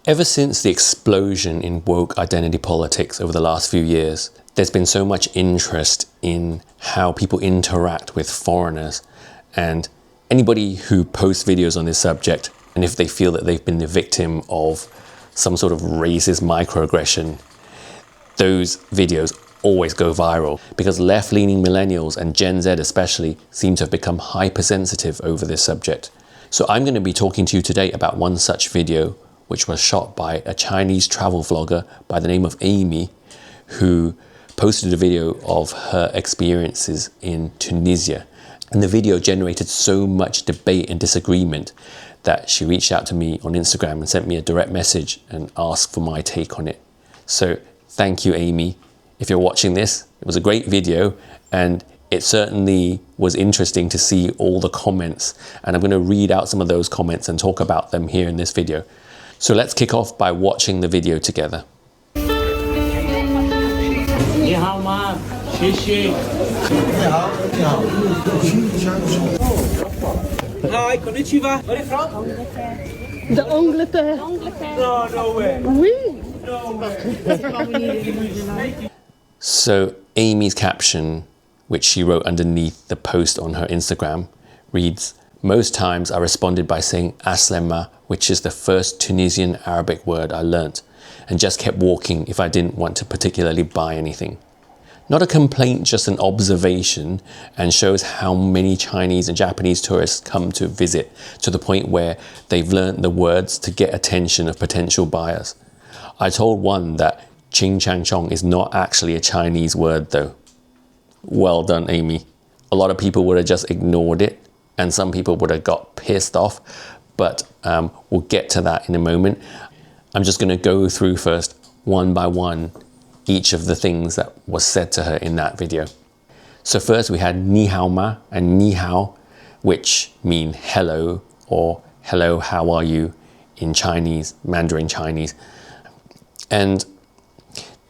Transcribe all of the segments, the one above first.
Ever since the explosion in woke identity politics over the last few years, there's been so much interest in how people interact with foreigners, and anybody who posts videos on this subject, and if they feel that they've been the victim of some sort of racist microaggression, those videos always go viral because left-leaning millennials and Gen Z especially seem to have become hypersensitive over this subject. So I'm going to be talking to you today about one such video which was shot by a Chinese travel vlogger by the name of Aymi, who posted a video of her experiences in Tunisia. And the video generated so much debate and disagreement that she reached out to me on Instagram and sent me a direct message and asked for my take on it. So thank you, Aymi. If you're watching this, it was a great video, and it certainly was interesting to see all the comments. And I'm going to read out some of those comments and talk about them here in this video. So let's kick off by watching the video together. Hi, Konnichiwa. Where are you from? The Angleterre. No, no way. Oui. No way. So Amy's caption, which she wrote underneath the post on her Instagram, reads, "Most times I responded by saying aslema, which is the first Tunisian Arabic word I learnt, and just kept walking if I didn't want to particularly buy anything." Not a complaint, just an observation, and shows how many Chinese and Japanese tourists come to visit to the point where they've learnt the words to get attention of potential buyers. I told one that Ching Chang Chong is not actually a Chinese word though. Well done, Aymi. A lot of people would have just ignored it, and some people would have got pissed off, but we'll get to that in a moment. I'm just going to go through first, one by one, each of the things that was said to her in that video. So first we had ni hao ma and ni hao, which mean hello or hello, how are you in Chinese, Mandarin Chinese. And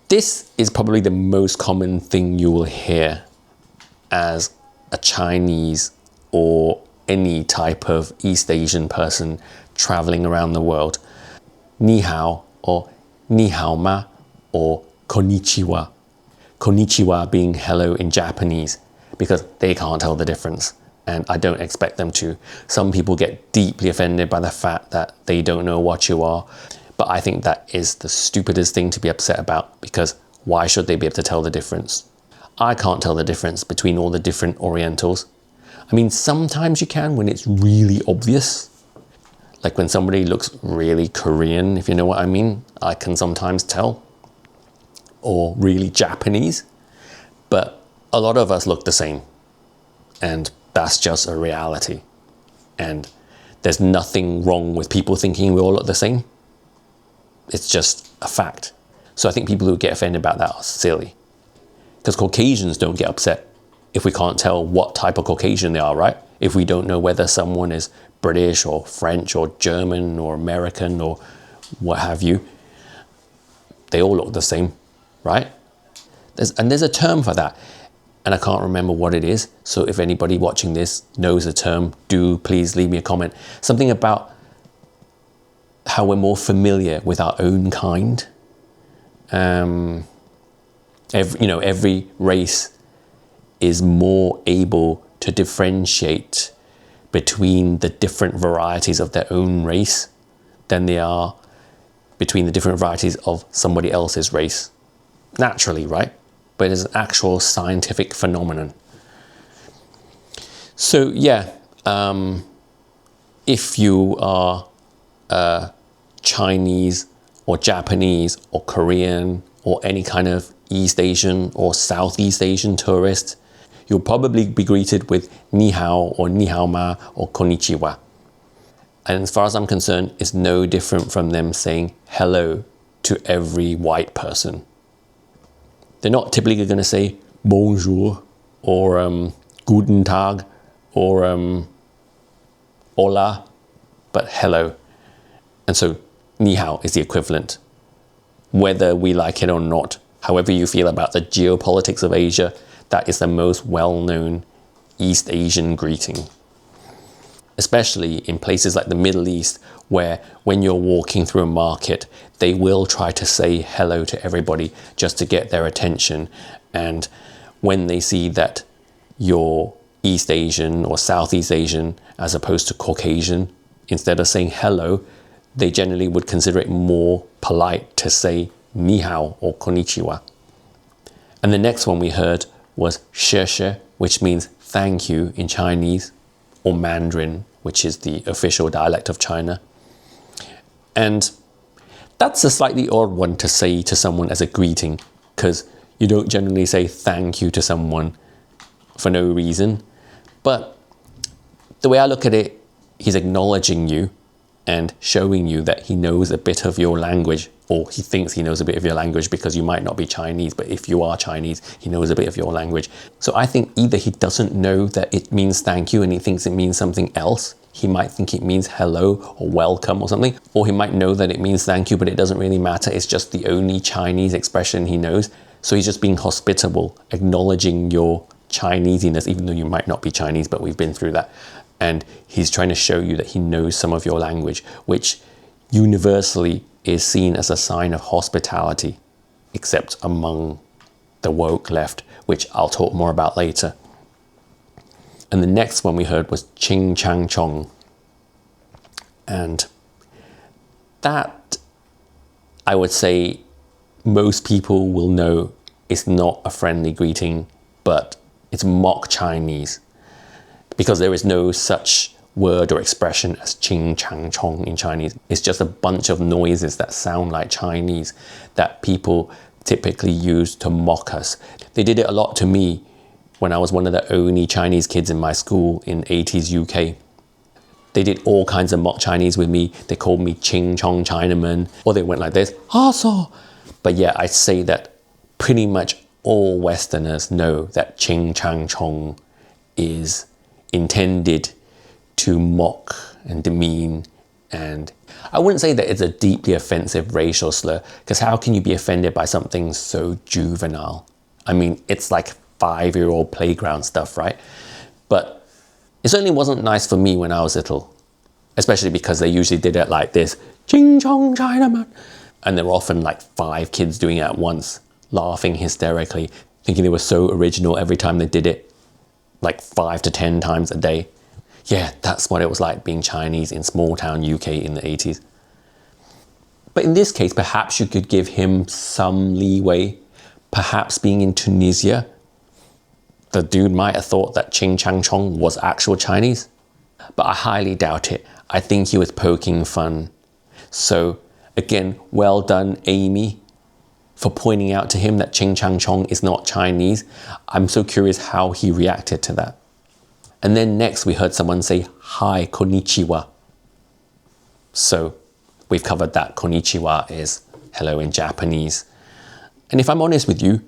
this is probably the most common thing you will hear as a Chinese or any type of East Asian person traveling around the world. Ni hao or ni hao ma or Konnichiwa. Konnichiwa being hello in Japanese, because they can't tell the difference, and I don't expect them to. Some people get deeply offended by the fact that they don't know what you are, but I think that is the stupidest thing to be upset about, because why should they be able to tell the difference? I can't tell the difference between all the different Orientals. I mean, sometimes you can when it's really obvious. Like when somebody looks really Korean, if you know what I mean, I can sometimes tell. Or really Japanese. But a lot of us look the same. And that's just a reality. And there's nothing wrong with people thinking we all look the same. It's just a fact. So I think people who get offended about that are silly. Because Caucasians don't get upset if we can't tell what type of Caucasian they are, right? If we don't know whether someone is British or French or German or American or what have you. They all look the same, right? There's a term for that, and I can't remember what it is. So if anybody watching this knows the term, do please leave me a comment. Something about how we're more familiar with our own kind. Every race is more able to differentiate between the different varieties of their own race than they are between the different varieties of somebody else's race. Naturally, right? But it's an actual scientific phenomenon. So yeah, if you are Chinese or Japanese or Korean or any kind of East Asian or Southeast Asian tourist, you'll probably be greeted with ni hao or ni hao ma or konnichiwa. And as far as I'm concerned, it's no different from them saying hello to every white person. They're not typically going to say bonjour or guten tag or hola, but hello. And so ni hao is the equivalent. Whether we like it or not, however you feel about the geopolitics of Asia, that is the most well-known East Asian greeting. Especially in places like the Middle East, where when you're walking through a market, they will try to say hello to everybody just to get their attention. And when they see that you're East Asian or Southeast Asian as opposed to Caucasian, instead of saying hello, they generally would consider it more polite to say ni hao or konnichiwa. And the next one we heard was 谢谢, which means thank you in Chinese, or Mandarin, which is the official dialect of China. And that's a slightly odd one to say to someone as a greeting, because you don't generally say thank you to someone for no reason. But the way I look at it, he's acknowledging you and showing you that he knows a bit of your language, or he thinks he knows a bit of your language because you might not be Chinese, but if you are Chinese, he knows a bit of your language. So I think either he doesn't know that it means thank you and he thinks it means something else. He might think it means hello or welcome or something, or he might know that it means thank you, but it doesn't really matter. It's just the only Chinese expression he knows. So he's just being hospitable, acknowledging your Chinesiness, even though you might not be Chinese, but we've been through that. And he's trying to show you that he knows some of your language, which universally is seen as a sign of hospitality, except among the woke left, which I'll talk more about later. And the next one we heard was Ching Chang Chong. And that, I would say, most people will know it's not a friendly greeting, but it's mock Chinese, because there is no such word or expression as Ching Chang Chong in Chinese. It's just a bunch of noises that sound like Chinese that people typically use to mock us. They did it a lot to me when I was one of the only Chinese kids in my school in 80s UK. They did all kinds of mock Chinese with me. They called me Ching Chong Chinaman, or they went like this, so. But yeah, I say that pretty much all Westerners know that Ching Chang Chong is intended to mock and demean, and I wouldn't say that it's a deeply offensive racial slur, because how can you be offended by something so juvenile? I mean, it's like 5-year-old playground stuff, right? But it certainly wasn't nice for me when I was little, especially because they usually did it like this, Ching Chong Chinaman, and there were often like 5 kids doing it at once, laughing hysterically, thinking they were so original every time they did it, like 5 to 10 times a day. Yeah, that's what it was like being Chinese in small town UK in the 80s. But in this case, perhaps you could give him some leeway. Perhaps being in Tunisia, the dude might have thought that Ching Chang Chong was actual Chinese. But I highly doubt it. I think he was poking fun. So again, well done, Amy, for pointing out to him that Ching Chang Chong is not Chinese. I'm so curious how he reacted to that. And then next we heard someone say, hi, konnichiwa. So we've covered that. Konnichiwa is hello in Japanese. And if I'm honest with you,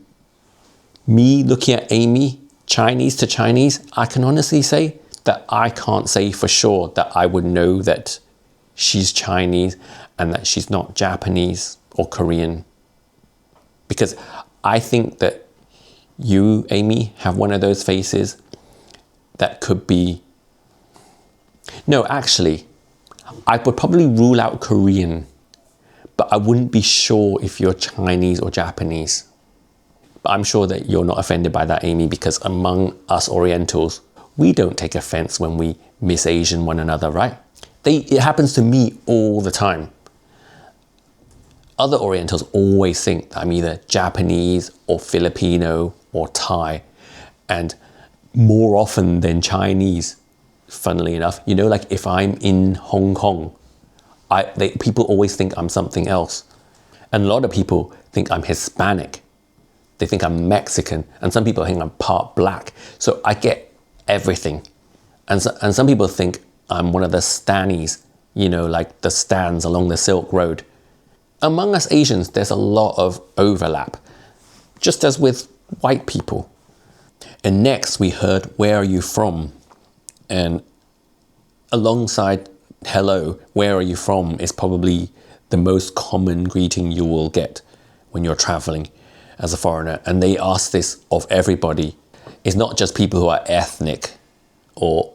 me looking at Amy, Chinese to Chinese, I can honestly say that I can't say for sure that I would know that she's Chinese and that she's not Japanese or Korean. Because I think that you, Amy, have one of those faces that could be... No, actually, I would probably rule out Korean, but I wouldn't be sure if you're Chinese or Japanese. But I'm sure that you're not offended by that, Amy, because among us Orientals, we don't take offense when we mis-Asian one another, right? It happens to me all the time. Other Orientals always think that I'm either Japanese or Filipino or Thai, and more often than Chinese, funnily enough. You know, like if I'm in Hong Kong, people always think I'm something else. And a lot of people think I'm Hispanic. They think I'm Mexican, and some people think I'm part black. So I get everything. And some people think I'm one of the Stannies, you know, like the stands along the Silk Road. Among us Asians, there's a lot of overlap, just as with white people. And next we heard, where are you from? And alongside hello, where are you from is probably the most common greeting you will get when you're traveling as a foreigner. And they ask this of everybody. It's not just people who are ethnic or,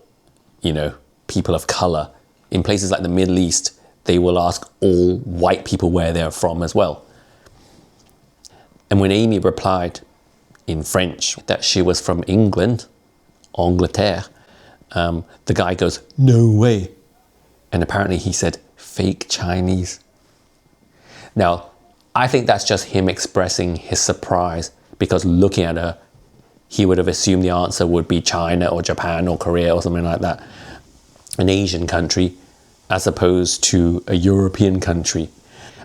you know, people of color. In places like the Middle East, they will ask all white people where they're from as well. And when Amy replied in French that she was from England, Angleterre, the guy goes, "No way." And apparently he said, "Fake Chinese." Now, I think that's just him expressing his surprise, because looking at her, he would have assumed the answer would be China or Japan or Korea or something like that. An Asian country as opposed to a European country.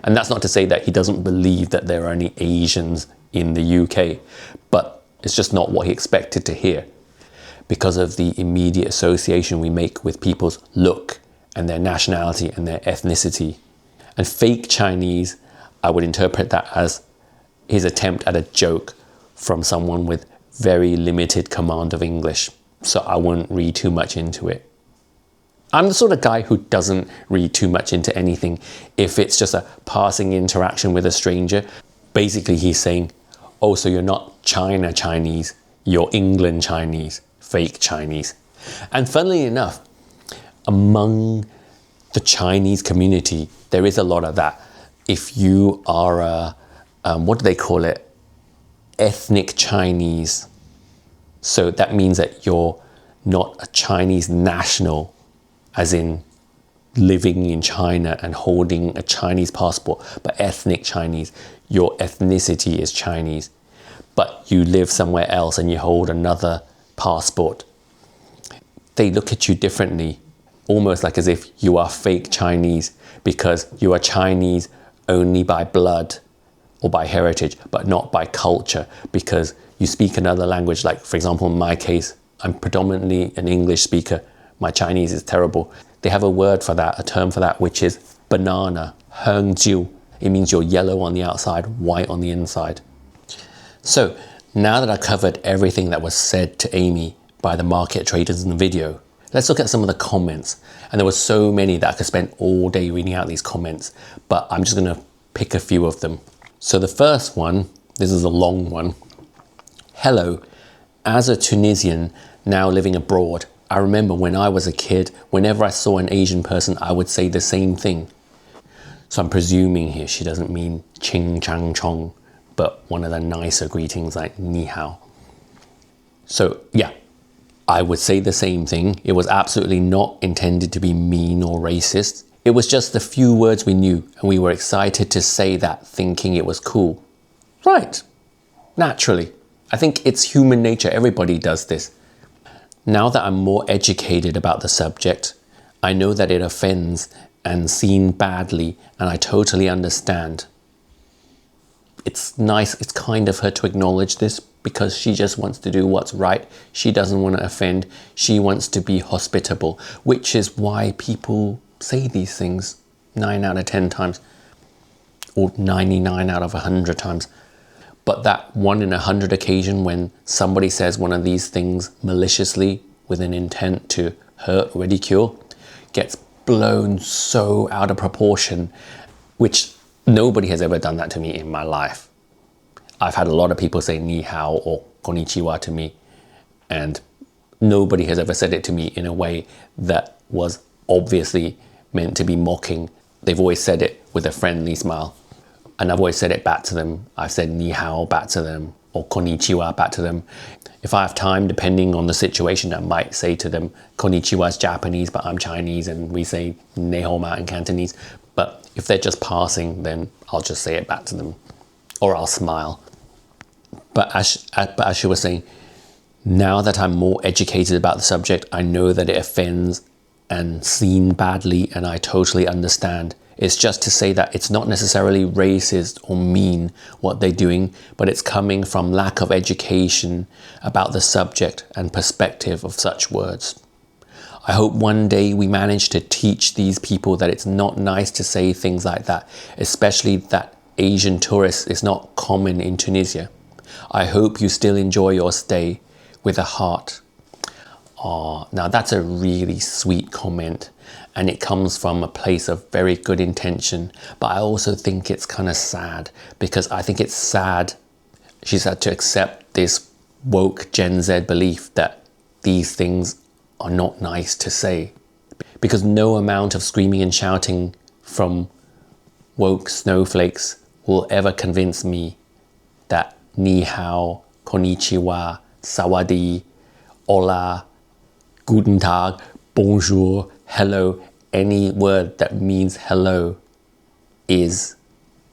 And that's not to say that he doesn't believe that there are any Asians in the UK, but it's just not what he expected to hear because of the immediate association we make with people's look and their nationality and their ethnicity. And fake Chinese, I would interpret that as his attempt at a joke from someone with very limited command of English. So I wouldn't read too much into it. I'm the sort of guy who doesn't read too much into anything if it's just a passing interaction with a stranger. Basically, he's saying, oh, so you're not China Chinese, you're England Chinese, fake Chinese. And funnily enough, among the Chinese community, there is a lot of that. If you are what do they call it? Ethnic Chinese. So that means that you're not a Chinese national, as in living in China and holding a Chinese passport, but ethnic Chinese. Your ethnicity is Chinese, but you live somewhere else and you hold another passport. They look at you differently, almost like as if you are fake Chinese because you are Chinese only by blood or by heritage, but not by culture, because you speak another language. Like, for example, in my case, I'm predominantly an English speaker. My Chinese is terrible. They have a word for that, a term for that, which is banana, hengjiu. It means you're yellow on the outside, white on the inside. So now that I covered everything that was said to Amy by the market traders in the video, let's look at some of the comments. And there were so many that I could spend all day reading out these comments, but I'm just gonna pick a few of them. So the first one, this is a long one. Hello, as a Tunisian now living abroad, I remember when I was a kid, whenever I saw an Asian person, I would say the same thing. So I'm presuming here she doesn't mean ching chang chong, but one of the nicer greetings like ni hao. So yeah, I would say the same thing. It was absolutely not intended to be mean or racist. It was just the few words we knew, and we were excited to say that, thinking it was cool. Right, naturally. I think it's human nature, everybody does this. Now that I'm more educated about the subject, I know that it offends and seen badly, and I totally understand. It's nice, it's kind of her to acknowledge this because she just wants to do what's right. She doesn't want to offend. She wants to be hospitable, which is why people say these things 9 out of 10 times, or 99 out of 100 times. But that 1 in 100 occasion when somebody says one of these things maliciously with an intent to hurt, ridicule, gets blown so out of proportion, which nobody has ever done that to me in my life. I've had a lot of people say ni hao or konnichiwa to me, and nobody has ever said it to me in a way that was obviously meant to be mocking. They've always said it with a friendly smile. And I've always said it back to them. I've said ni hao back to them or konnichiwa back to them. If I have time, depending on the situation, I might say to them, konnichiwa is Japanese, but I'm Chinese, and we say ne hao ma in Cantonese. But if they're just passing, then I'll just say it back to them, or I'll smile. But as she was saying, now that I'm more educated about the subject, I know that it offends and seen badly, and I totally understand. It's just to say that it's not necessarily racist or mean what they're doing, but it's coming from lack of education about the subject and perspective of such words. I hope one day we manage to teach these people that it's not nice to say things like that, especially that Asian tourists is not common in Tunisia. I hope you still enjoy your stay with a heart. Oh, now that's a really sweet comment, and it comes from a place of very good intention, but I also think it's kind of sad, because I think it's sad she's had to accept this woke Gen Z belief that these things are not nice to say, because no amount of screaming and shouting from woke snowflakes will ever convince me that ni hao, konnichiwa, sawadi, hola, guten tag, bonjour, hello, any word that means hello is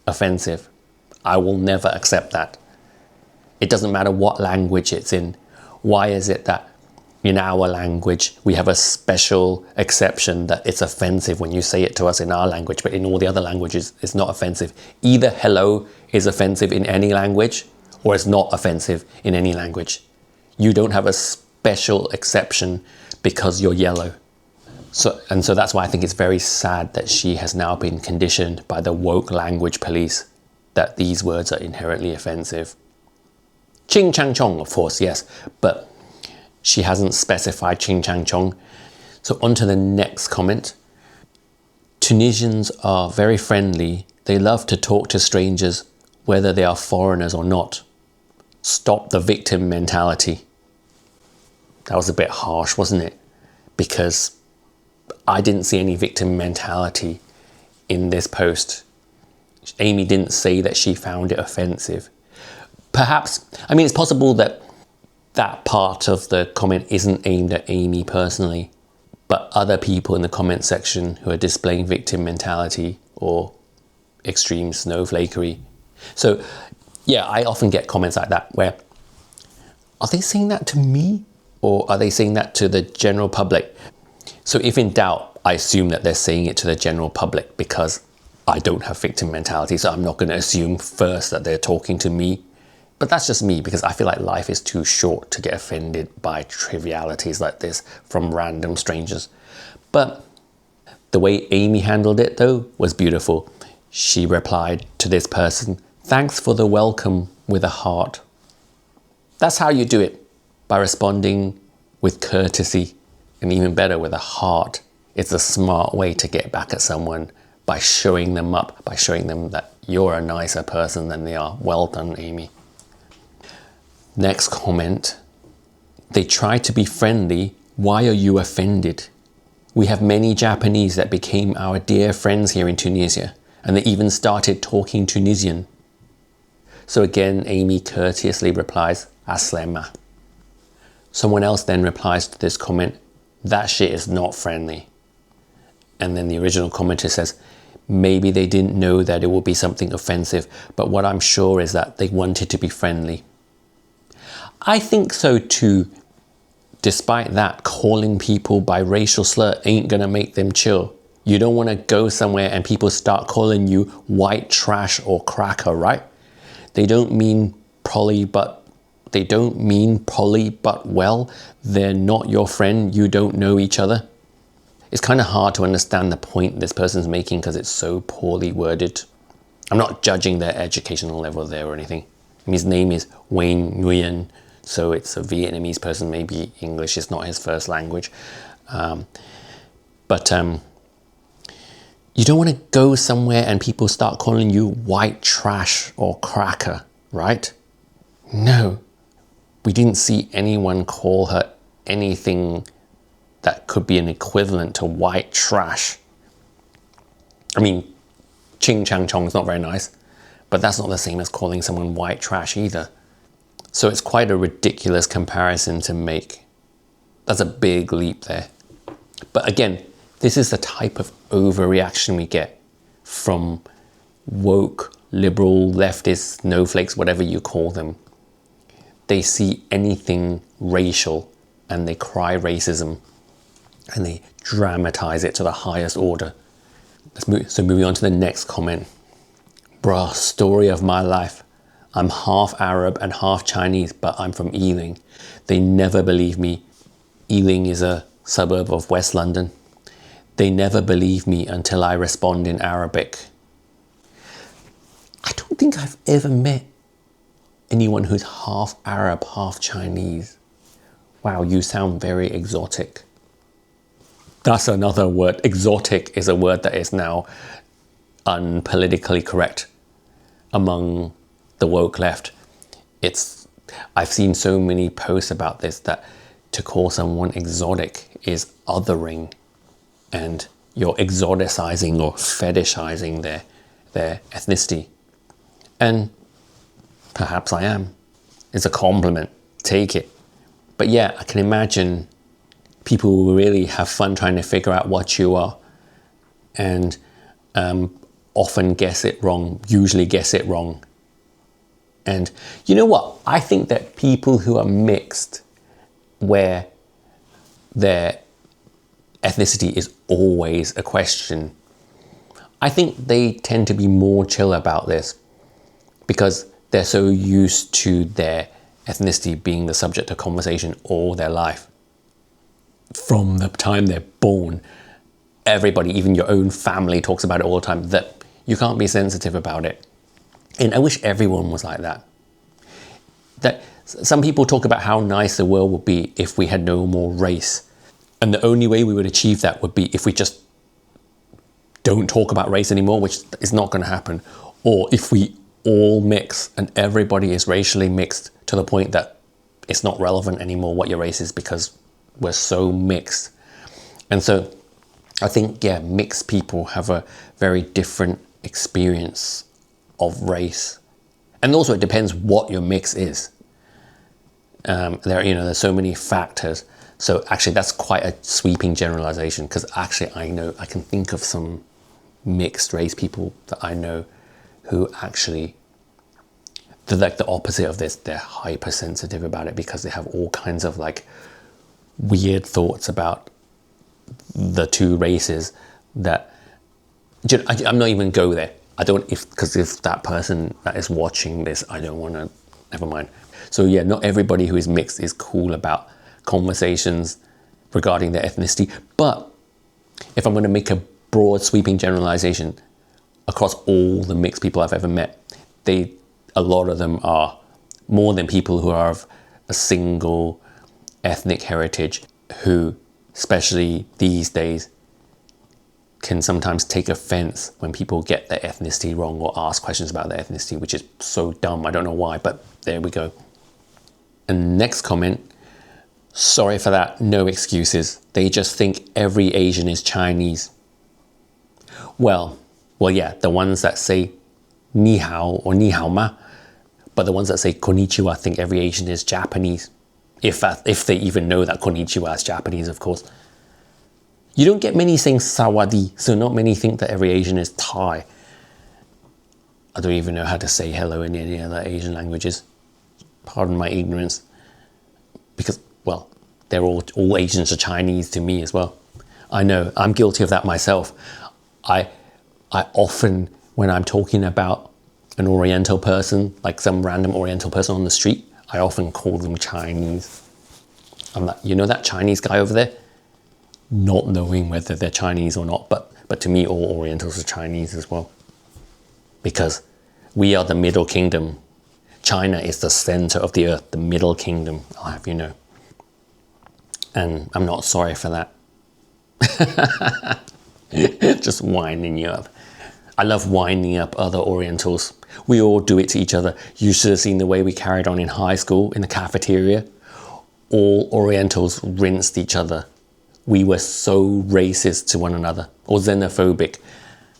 offensive. I will never accept that. It doesn't matter what language it's in. Why is it that in our language we have a special exception that it's offensive when you say it to us in our language, but in all the other languages it's not offensive? Either hello is offensive in any language or it's not offensive in any language. You don't have a special exception because you're yellow. So that's why I think it's very sad that she has now been conditioned by the woke language police that these words are inherently offensive. Ching chang chong, of course, yes, but she hasn't specified ching chang chong. So on to the next comment. Tunisians are very friendly. They love to talk to strangers, whether they are foreigners or not. Stop the victim mentality. That was a bit harsh, wasn't it? Because I didn't see any victim mentality in this post. Aymi didn't say that she found it offensive. Perhaps, I mean, it's possible that that part of the comment isn't aimed at Aymi personally, but other people in the comment section who are displaying victim mentality or extreme snowflakery. So yeah, I often get comments like that where, are they saying that to me or are they saying that to the general public? So if in doubt, I assume that they're saying it to the general public because I don't have victim mentality, so I'm not going to assume first that they're talking to me. But that's just me, because I feel like life is too short to get offended by trivialities like this from random strangers. But the way Aymi handled it, though, was beautiful. She replied to this person, "Thanks for the welcome," with a heart. That's how you do it, by responding with courtesy, and even better, with a heart. It's a smart way to get back at someone, by showing them up, by showing them that you're a nicer person than they are. Well done, Aymi. Next comment. They try to be friendly. Why are you offended? We have many Japanese that became our dear friends here in Tunisia, and they even started talking Tunisian. So again, Aymi courteously replies, Aslema. Someone else then replies to this comment, that shit is not friendly. And then the original commenter says, maybe they didn't know that it would be something offensive, but what I'm sure is that they wanted to be friendly. I think so too. Despite that, calling people by racial slur ain't gonna make them chill. You don't want to go somewhere and people start calling you white trash or cracker, right? They don't mean poly, but well, they're not your friend, you don't know each other. It's kind of hard to understand the point this person's making because it's so poorly worded. I'm not judging their educational level there or anything. I mean, his name is Wayne Nguyen, so it's a Vietnamese person, maybe English is not his first language. But you don't want to go somewhere and people start calling you white trash or cracker, right? No, we didn't see anyone call her anything that could be an equivalent to white trash. I mean, ching chang chong is not very nice, but that's not the same as calling someone white trash either. So it's quite a ridiculous comparison to make. That's a big leap there. But again, this is the type of overreaction we get from woke, liberal, leftist, snowflakes, whatever you call them. They see anything racial and they cry racism and they dramatize it to the highest order. So moving on to the next comment. Bruh, story of my life. I'm half Arab and half Chinese, but I'm from Ealing. They never believe me. Ealing is a suburb of West London. They never believe me until I respond in Arabic. I don't think I've ever met anyone who's half Arab, half Chinese. Wow, you sound very exotic. That's another word. Exotic is a word that is now unpolitically correct among the woke left. I've seen so many posts about this that to call someone exotic is othering, and you're exoticizing or fetishizing their ethnicity. And perhaps I am. It's a compliment. Take it. But yeah, I can imagine people who really have fun trying to figure out what you are and often guess it wrong, usually guess it wrong. And you know what? I think that people who are mixed, where their ethnicity is always a question, I think they tend to be more chill about this because they're so used to their ethnicity being the subject of conversation all their life. From the time they're born, everybody, even your own family, talks about it all the time, that you can't be sensitive about it. And I wish everyone was like that. That some people talk about how nice the world would be if we had no more race. And the only way we would achieve that would be if we just don't talk about race anymore, which is not going to happen. Or if we all mix and everybody is racially mixed to the point that it's not relevant anymore what your race is because we're so mixed. And so I think, yeah, mixed people have a very different experience of race. And also it depends what your mix is. There's so many factors. So actually that's quite a sweeping generalization because actually I can think of some mixed race people that I know who actually, they're like the opposite of this. They're hypersensitive about it because they have all kinds of like weird thoughts about the two races that, I'm not even go there. Because if that person that is watching this, I don't want to, never mind. So yeah, not everybody who is mixed is cool about conversations regarding their ethnicity. But if I'm going to make a broad sweeping generalization across all the mixed people I've ever met, a lot of them are more than people who are of a single ethnic heritage, who, especially these days, can sometimes take offense when people get their ethnicity wrong or ask questions about their ethnicity, which is so dumb. I don't know why, but there we go. And next comment, sorry for that, no excuses. They just think every Asian is Chinese. Well, yeah, the ones that say ni hao or ni hao ma, but the ones that say konnichiwa think every Asian is Japanese. If they even know that konnichiwa is Japanese, of course. You don't get many saying sawadi, so not many think that every Asian is Thai. I don't even know how to say hello in any other Asian languages. Pardon my ignorance. Because, well, they're all Asians are Chinese to me as well. I know, I'm guilty of that myself. I often, when I'm talking about an Oriental person, like some random Oriental person on the street, I often call them Chinese. I'm like, you know that Chinese guy over there? Not knowing whether they're Chinese or not, but to me all Orientals are Chinese as well. Because we are the Middle Kingdom. China is the center of the earth, the Middle Kingdom, I'll have you know. And I'm not sorry for that. Just winding you up. I love winding up other Orientals. We all do it to each other. You should have seen the way we carried on in high school, in the cafeteria. All Orientals rinsed each other. We were so racist to one another, or xenophobic.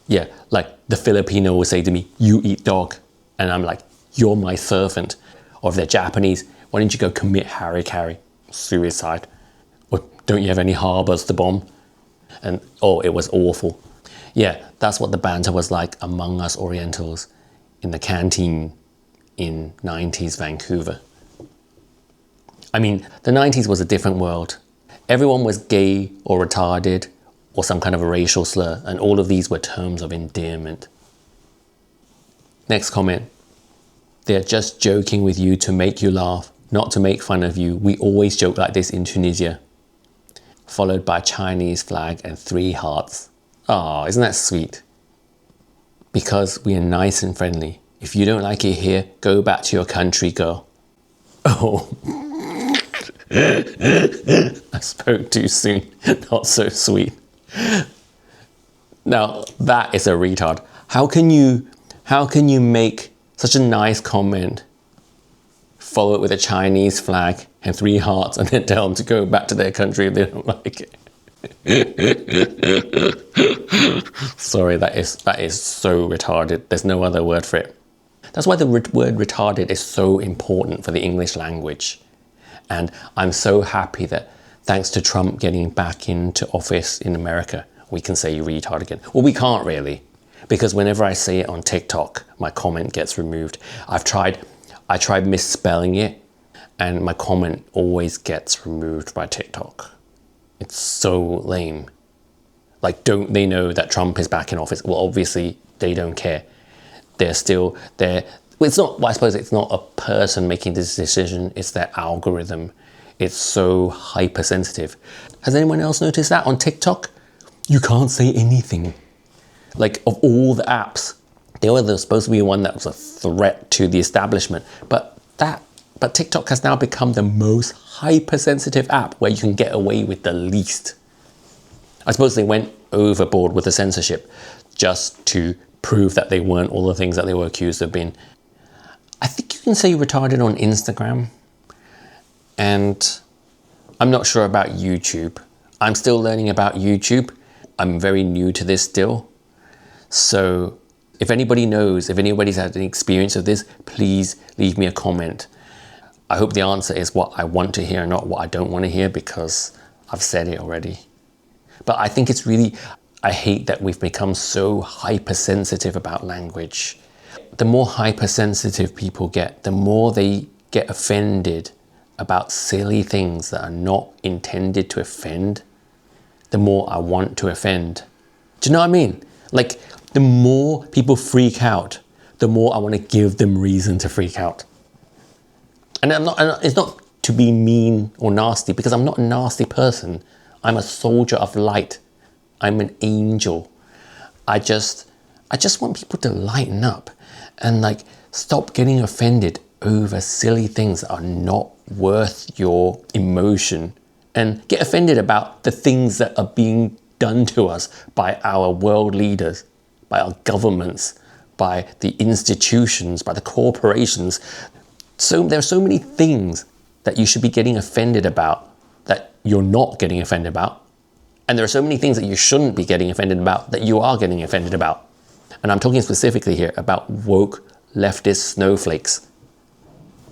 Yeah, like the Filipino will say to me, you eat dog. And I'm like, you're my servant. Or if they're Japanese, why don't you go commit harikari, suicide? Or don't you have any harbors to bomb? And oh, it was awful. Yeah, that's what the banter was like among us Orientals in the canteen in 90s Vancouver. I mean, the 90s was a different world. Everyone was gay or retarded or some kind of a racial slur, and all of these were terms of endearment. Next comment. They're just joking with you to make you laugh, not to make fun of you. We always joke like this in Tunisia. Followed by Chinese flag and 3 hearts. Ah, isn't that sweet? Because we are nice and friendly. If you don't like it here, go back to your country, girl. Oh. I spoke too soon. Not so sweet. Now, that is a retard. How can you make such a nice comment, follow it with a Chinese flag and 3 hearts, and then tell them to go back to their country if they don't like it? Sorry, that is so retarded. There's no other word for it. That's why the word retarded is so important for the English language. And I'm so happy that thanks to Trump getting back into office in America, we can say retard again. Well, we can't really, because whenever I say it on TikTok, my comment gets removed. I tried misspelling it, and my comment always gets removed by TikTok. It's so lame. Like, don't they know that Trump is back in office? Well, obviously they don't care. It's not, well, I suppose it's not a person making this decision, it's their algorithm. It's so hypersensitive. Has anyone else noticed that on TikTok? You can't say anything. Like, of all the apps, they were supposed to be one that was a threat to the establishment. But TikTok has now become the most hypersensitive app where you can get away with the least. I suppose they went overboard with the censorship just to prove that they weren't all the things that they were accused of being. I think you can say retarded on Instagram. And I'm not sure about YouTube. I'm still learning about YouTube. I'm very new to this still. So if anybody knows, if anybody's had any experience of this, please leave me a comment. I hope the answer is what I want to hear, not what I don't want to hear, because I've said it already. But I think it's really, I hate that we've become so hypersensitive about language. The more hypersensitive people get, the more they get offended about silly things that are not intended to offend, the more I want to offend. Do you know what I mean? Like, the more people freak out, the more I want to give them reason to freak out. And it's not to be mean or nasty, because I'm not a nasty person. I'm a soldier of light. I'm an angel. I just want people to lighten up and like stop getting offended over silly things that are not worth your emotion, and get offended about the things that are being done to us by our world leaders, by our governments, by the institutions, by the corporations. So there are so many things that you should be getting offended about that you're not getting offended about. And there are so many things that you shouldn't be getting offended about that you are getting offended about. And I'm talking specifically here about woke leftist snowflakes.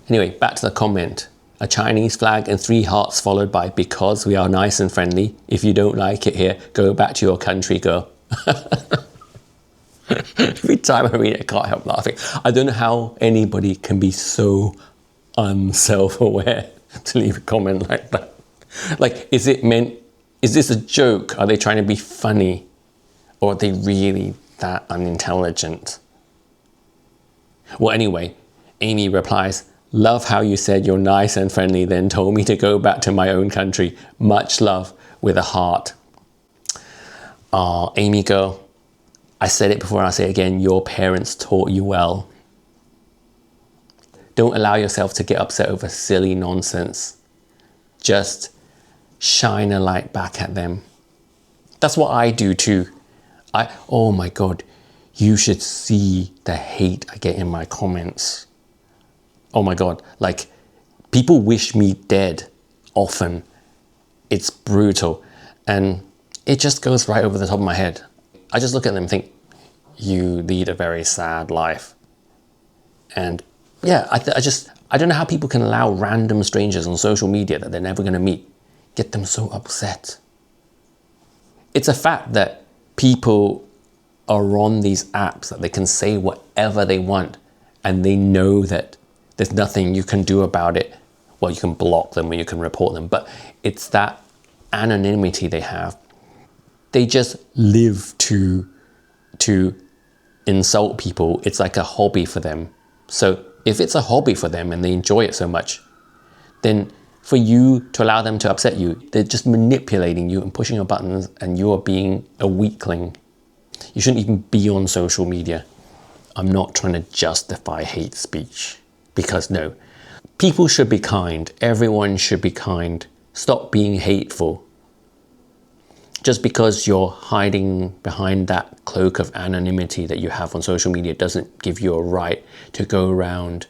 Anyway, back to the comment. A Chinese flag and 3 hearts followed by because we are nice and friendly. If you don't like it here, go back to your country, girl. Every time I read it, I can't help laughing. I don't know how anybody can be so unself-aware to leave a comment like that. Like, is this a joke? Are they trying to be funny? Or are they really that unintelligent? Well, anyway, Amy replies, love how you said you're nice and friendly, then told me to go back to my own country. Much love, with a heart. Amy girl, I said it before and I'll say it again, your parents taught you well. Don't allow yourself to get upset over silly nonsense. Just shine a light back at them. That's what I do too. Oh my God, you should see the hate I get in my comments. Oh my God, like, people wish me dead often. It's brutal. And it just goes right over the top of my head. I just look at them and think, you lead a very sad life. And yeah, I don't know how people can allow random strangers on social media that they're never going to meet, get them so upset. It's a fact that people are on these apps that they can say whatever they want, and they know that there's nothing you can do about it. Well, you can block them or you can report them, but it's that anonymity they have. They just live to insult people. It's like a hobby for them. So if it's a hobby for them and they enjoy it so much, then for you to allow them to upset you, they're just manipulating you and pushing your buttons, and you are being a weakling. You shouldn't even be on social media. I'm not trying to justify hate speech, because no, people should be kind. Everyone should be kind. Stop being hateful. Just because you're hiding behind that cloak of anonymity that you have on social media doesn't give you a right to go around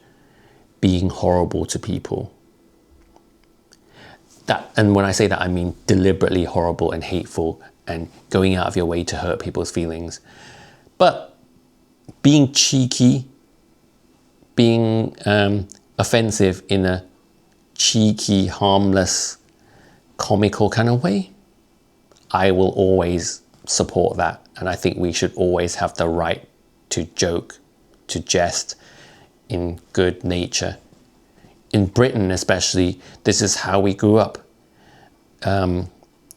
being horrible to people. And when I say that, I mean deliberately horrible and hateful and going out of your way to hurt people's feelings. But being cheeky, being offensive in a cheeky, harmless, comical kind of way, I will always support that. And I think we should always have the right to joke, to jest in good nature. In Britain especially, this is how we grew up.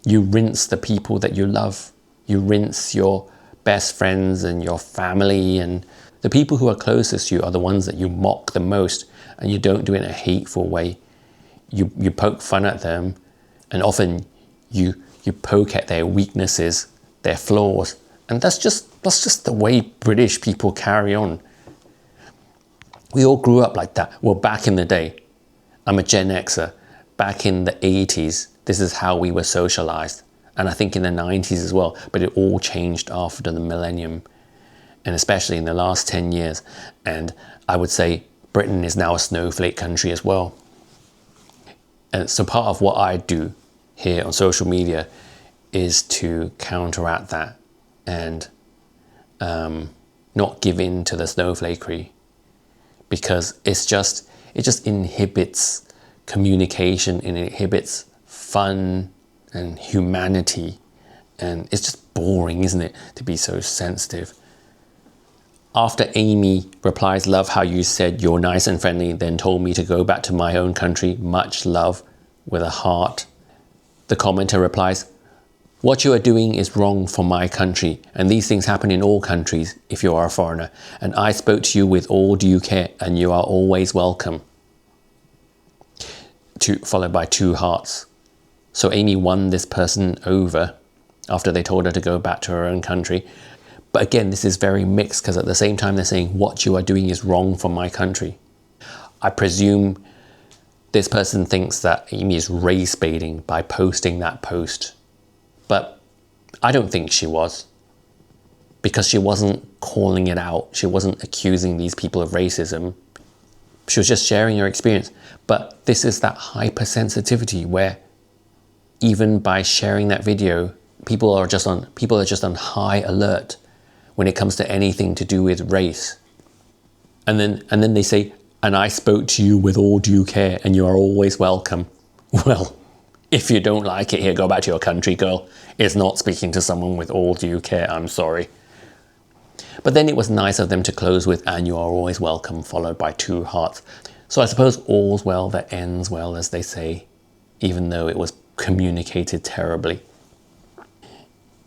You rinse the people that you love. You rinse your best friends and your family, and the people who are closest to you are the ones that you mock the most, and you don't do it in a hateful way. You poke fun at them, and often you poke at their weaknesses, their flaws, and that's just the way British people carry on. We all grew up like that. Well, back in the day, I'm a Gen Xer. Back in the 80s, this is how we were socialized. And I think in the 90s as well, but it all changed after the millennium, and especially in the last 10 years. And I would say Britain is now a snowflake country as well. And so part of what I do here on social media is to counteract that and not give in to the snowflakery, because it just inhibits communication and it inhibits fun and humanity, and it's just boring, isn't it, to be so sensitive. After Aymi replies, "Love how you said you're nice and friendly, then told me to go back to my own country, much love," with a heart, the commenter replies, "What you are doing is wrong for my country, and these things happen in all countries if you are a foreigner, and I spoke to you with all due care, and you are always welcome." Followed by 2 hearts. So Aymi won this person over after they told her to go back to her own country. But again, this is very mixed, because at the same time they're saying what you are doing is wrong for my country. I presume this person thinks that Aymi is race baiting by posting that post. But I don't think she was, because she wasn't calling it out. She wasn't accusing these people of racism. She was just sharing her experience. But this is that hypersensitivity where even by sharing that video, people are just on high alert when it comes to anything to do with race. And then they say, "And I spoke to you with all due care, and you are always welcome." Well, if you don't like it here, go back to your country, girl. It's not speaking to someone with all due care, I'm sorry. But then it was nice of them to close with, "And you are always welcome," followed by 2 hearts. So I suppose all's well that ends well, as they say, even though it was communicated terribly.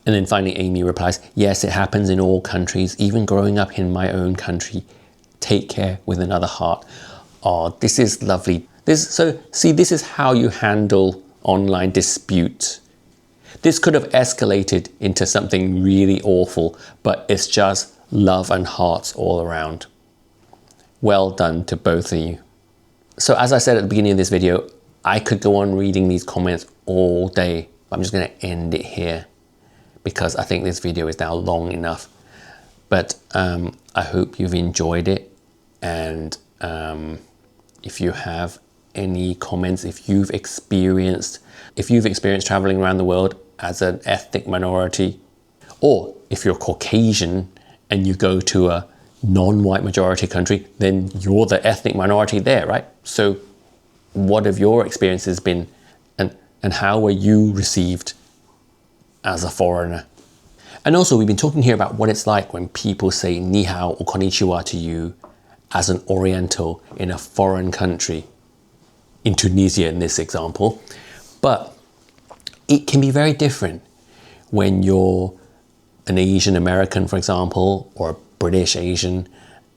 And then finally Aymi replies, "Yes, it happens in all countries, even growing up in my own country. Take care," with another heart. Oh, this is lovely. This is how you handle online dispute. This could have escalated into something really awful, but it's just love and hearts all around. Well done to both of you. So as I said at the beginning of this video, I could go on reading these comments all day. I'm just going to end it here because I think this video is now long enough. But I hope you've enjoyed it. And if you have any comments, if you've experienced traveling around the world as an ethnic minority, or if you're Caucasian and you go to a non-white majority country, then you're the ethnic minority there, right? So what have your experiences been, and how were you received as a foreigner? And also, we've been talking here about what it's like when people say ni hao or konnichiwa to you as an Oriental in a foreign country, in Tunisia in this example. But it can be very different when you're an Asian American, for example, or a British Asian,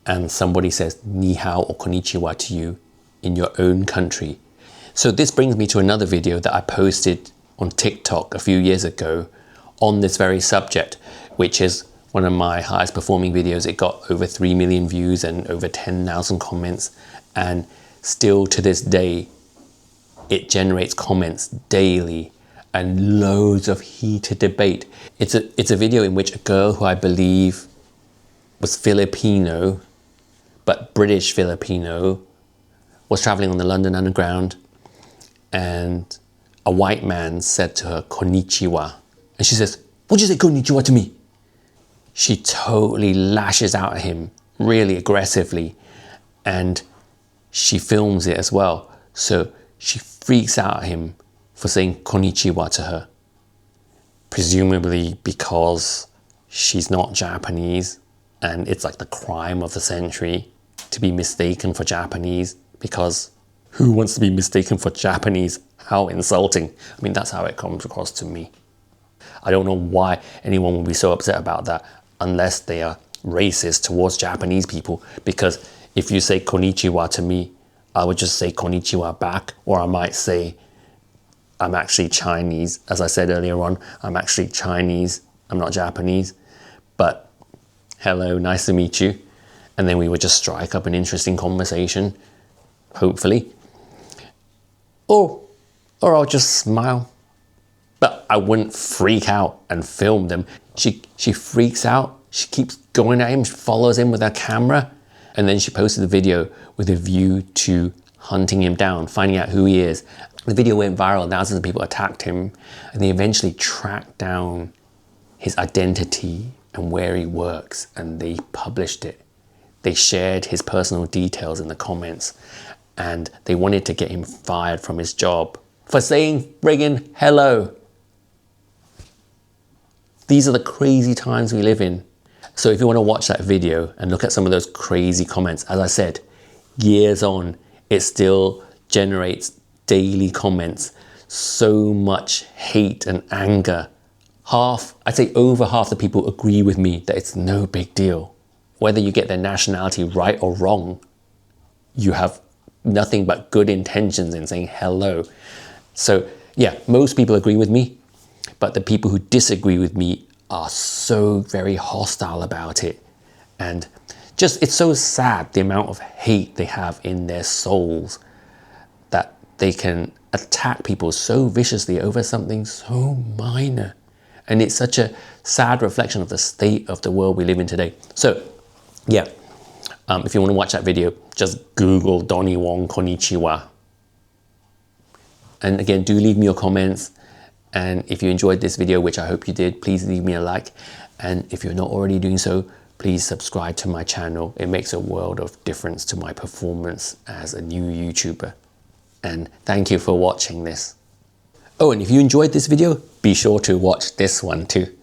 and somebody says ni hao or konnichiwa to you in your own country. So this brings me to another video that I posted on TikTok a few years ago on this very subject, which is one of my highest performing videos. It got over 3 million views and over 10,000 comments, and still to this day it generates comments daily and loads of heated debate. It's a video in which a girl who I believe was Filipino, but British Filipino, was traveling on the London Underground, and a white man said to her, Konnichiwa. And she says, what'd you say Konnichiwa to me? She totally lashes out at him really aggressively, and she films it as well. So she freaks out at him for saying Konnichiwa to her. Presumably because she's not Japanese, and it's like the crime of the century to be mistaken for Japanese, because who wants to be mistaken for Japanese? How insulting. I mean, that's how it comes across to me. I don't know why anyone would be so upset about that unless they are racist towards Japanese people, because if you say Konnichiwa to me, I would just say Konnichiwa back, or I might say I'm actually Chinese. As I said earlier on, I'm actually Chinese, I'm not Japanese, but hello, nice to meet you. And then we would just strike up an interesting conversation, hopefully. Or I'll just smile. But I wouldn't freak out and film them. She freaks out, she keeps going at him, she follows him with her camera, and then she posted the video with a view to hunting him down, finding out who he is. The video went viral, thousands of people attacked him, and they eventually tracked down his identity and where he works, and they published it. They shared his personal details in the comments, and they wanted to get him fired from his job for saying friggin' hello. These are the crazy times we live in. So if you want to watch that video and look at some of those crazy comments, as I said, years on, it still generates daily comments, so much hate and anger. I'd say over half the people agree with me that it's no big deal. Whether you get their nationality right or wrong, you have nothing but good intentions in saying hello. So yeah, most people agree with me, but the people who disagree with me are so very hostile about it. And just, it's so sad the amount of hate they have in their souls that they can attack people so viciously over something so minor. And it's such a sad reflection of the state of the world we live in today. So yeah, if you want to watch that video, just Google Donnie Wong Konnichiwa. And again, do leave me your comments. And if you enjoyed this video, which I hope you did, please leave me a like. And if you're not already doing so, please subscribe to my channel. It makes a world of difference to my performance as a new YouTuber. And thank you for watching this. Oh, and if you enjoyed this video, be sure to watch this one too.